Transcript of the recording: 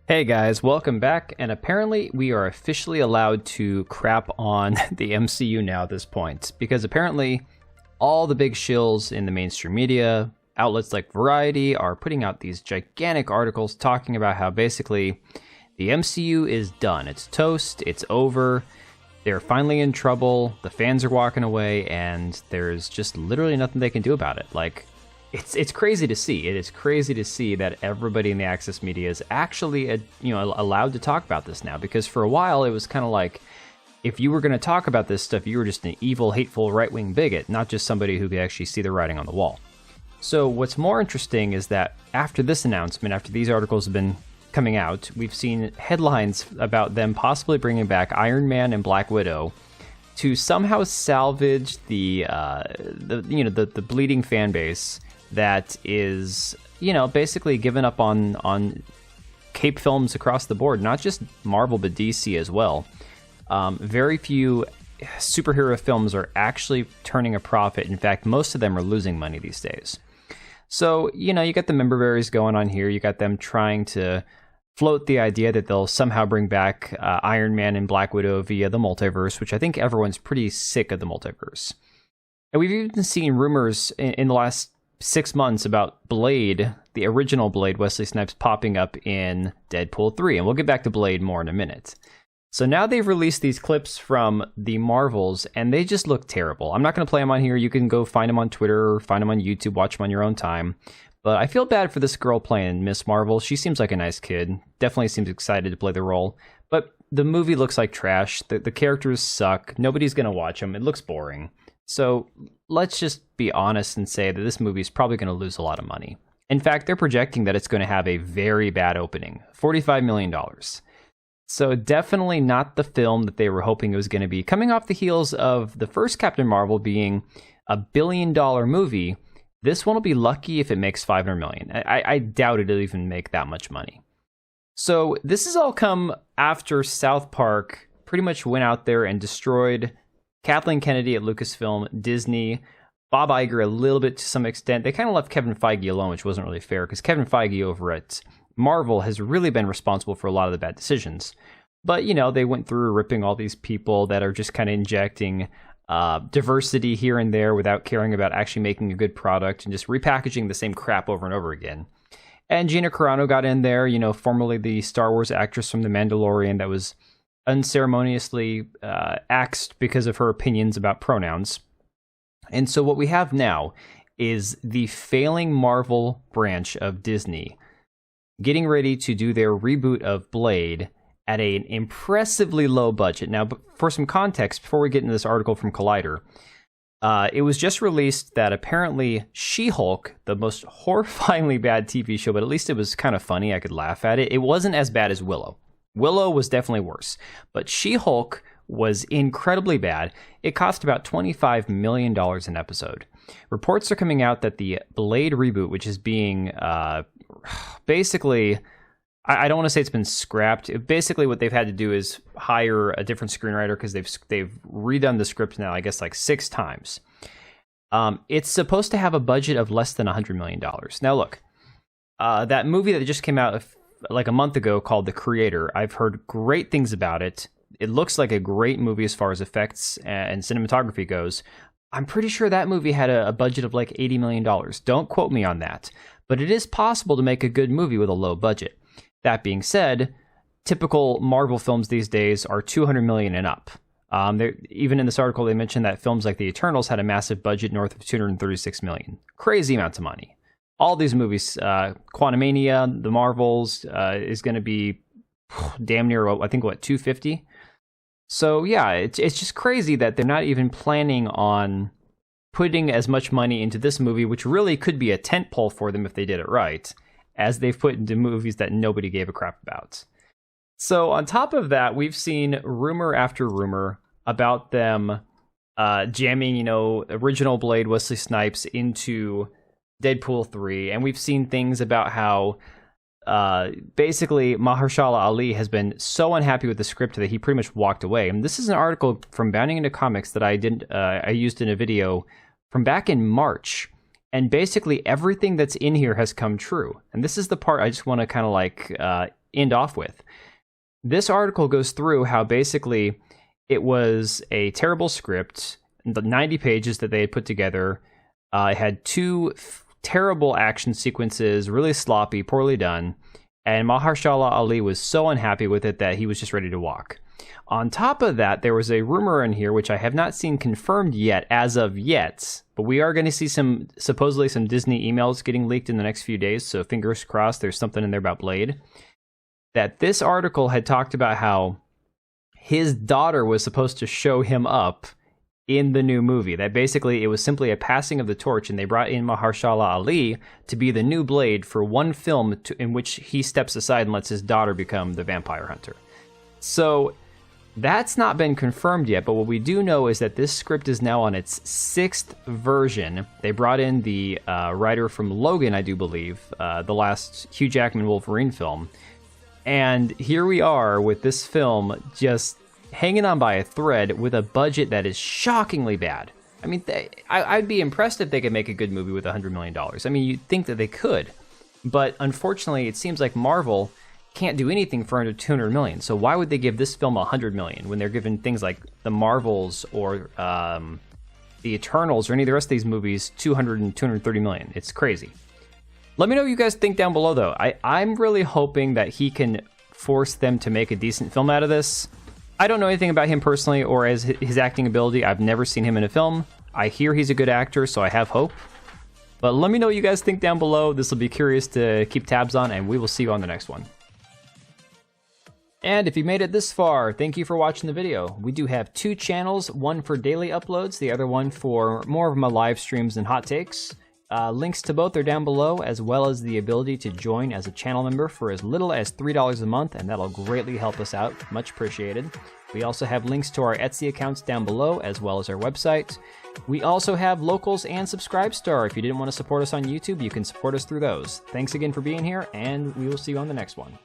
Hey guys, welcome back, and apparently we are officially allowed to crap on the MCU now at this point, because apparently all the big shills in the mainstream media, outlets like Variety, are putting out these gigantic articles talking about how basically the MCU is done. It's toast, it's over, they're finally in trouble, the fans are walking away, and there's just literally nothing they can do about it. Like, it's crazy to see. It is crazy to see that everybody in the Access media is actually, allowed to talk about this now. Because for a while, it was kind of like, if you were going to talk about this stuff, you were just an evil, hateful, right-wing bigot, not just somebody who could actually see the writing on the wall. So what's more interesting is that after this announcement, after these articles have been coming out, we've seen headlines about them possibly bringing back Iron Man and Black Widow to somehow salvage the bleeding fan base that is, basically given up on cape films across the board, not just Marvel, but DC as well. Very few superhero films are actually turning a profit. In fact, most of them are losing money these days. So, you got the member berries going on here. You got them trying to float the idea that they'll somehow bring back Iron Man and Black Widow via the multiverse, which I think everyone's pretty sick of the multiverse. And we've even seen rumors in the last 6 months about Blade, the original Blade, Wesley Snipes, popping up in Deadpool 3. And we'll get back to Blade more in a minute. So now they've released these clips from the Marvels, and they just look terrible. I'm not going to play them on here. You can go find them on Twitter, or find them on YouTube, watch them on your own time. But I feel bad for this girl playing Miss Marvel. She seems like a nice kid. Definitely seems excited to play the role. But the movie looks like trash. The characters suck. Nobody's going to watch them. It looks boring. So let's just be honest and say that this movie is probably going to lose a lot of money. In fact, they're projecting that it's going to have a very bad opening, $45 million. So definitely not the film that they were hoping it was going to be. Coming off the heels of the first Captain Marvel being $1 billion movie, this one will be lucky if it makes $500 million. I doubt it'll even make that much money. So this has all come after South Park pretty much went out there and destroyed Kathleen Kennedy at Lucasfilm, Disney, Bob Iger a little bit to some extent. They kind of left Kevin Feige alone, which wasn't really fair, because Kevin Feige over at Marvel has really been responsible for a lot of the bad decisions. But, they went through ripping all these people that are just kind of injecting diversity here and there without caring about actually making a good product and just repackaging the same crap over and over again. And Gina Carano got in there, formerly the Star Wars actress from The Mandalorian that was unceremoniously axed because of her opinions about pronouns. And so what we have now is the failing Marvel branch of Disney getting ready to do their reboot of Blade at an impressively low budget. Now, for some context, before we get into this article from Collider, it was just released that apparently She-Hulk, the most horrifyingly bad TV show, but at least it was kind of funny, I could laugh at it, it wasn't as bad as Willow. Willow was definitely worse, but She-Hulk was incredibly bad. It cost about $25 million an episode. Reports are coming out that the Blade reboot, which is being basically, I don't want to say it's been scrapped. Basically, what they've had to do is hire a different screenwriter because they've redone the script now, I guess, like 6 times. It's supposed to have a budget of less than $100 million. Now, look, that movie that just came out like a month ago called The Creator, I've heard great things about it. It looks like a great movie as far as effects and cinematography goes. I'm pretty sure that movie had a budget of like $80 million. Don't quote me on that. But it is possible to make a good movie with a low budget. That being said, typical Marvel films these days are $200 million and up. Even in this article, they mentioned that films like The Eternals had a massive budget north of $236 million. Crazy amounts of money. All these movies, Quantumania, The Marvels, is going to be damn near, I think, 250? So yeah, it's just crazy that they're not even planning on putting as much money into this movie, which really could be a tentpole for them if they did it right, as they've put into movies that nobody gave a crap about. So on top of that, we've seen rumor after rumor about them jamming, original Blade Wesley Snipes into Deadpool 3, and we've seen things about how basically Maharal Ali has been so unhappy with the script that he pretty much walked away. And this is an article from Bounding Into Comics that I used in a video from back in March. And basically everything that's in here has come true. And this is the part I just want to kind of like end off with. This article goes through how basically it was a terrible script, the 90 pages that they had put together. It had two terrible action sequences, really sloppy, poorly done, and Maharal Ali was so unhappy with it that he was just ready to walk. On top of that, there was a rumor in here, which I have not seen confirmed yet, as of yet, but we are going to see supposedly some Disney emails getting leaked in the next few days, so fingers crossed there's something in there about Blade. That this article had talked about how his daughter was supposed to show him up in the new movie. That basically it was simply a passing of the torch, and they brought in Maharal Ali to be the new Blade for one film in which he steps aside and lets his daughter become the vampire hunter. So that's not been confirmed yet, but what we do know is that this script is now on its 6th version. They brought in the writer from Logan, I do believe, the last Hugh Jackman Wolverine film. And here we are with this film just hanging on by a thread with a budget that is shockingly bad. I mean, I'd be impressed if they could make a good movie with $100 million. I mean, you'd think that they could. But unfortunately, it seems like Marvel can't do anything for under $200 million. So why would they give this film $100 million when they're given things like The Marvels or The Eternals or any of the rest of these movies $200 and $230 million? It's crazy. Let me know what you guys think down below, though. I'm really hoping that he can force them to make a decent film out of this. I don't know anything about him personally or as his acting ability. I've never seen him in a film. I hear he's a good actor, so I have hope. But let me know what you guys think down below. This will be curious to keep tabs on, and we will see you on the next one. And if you made it this far, thank you for watching the video. We do have 2 channels, one for daily uploads, the other one for more of my live streams and hot takes. Links to both are down below, as well as the ability to join as a channel member for as little as $3 a month, and that'll greatly help us out. Much appreciated. We also have links to our Etsy accounts down below, as well as our website. We also have Locals and Subscribestar. If you didn't want to support us on YouTube, you can support us through those. Thanks again for being here, and we will see you on the next one.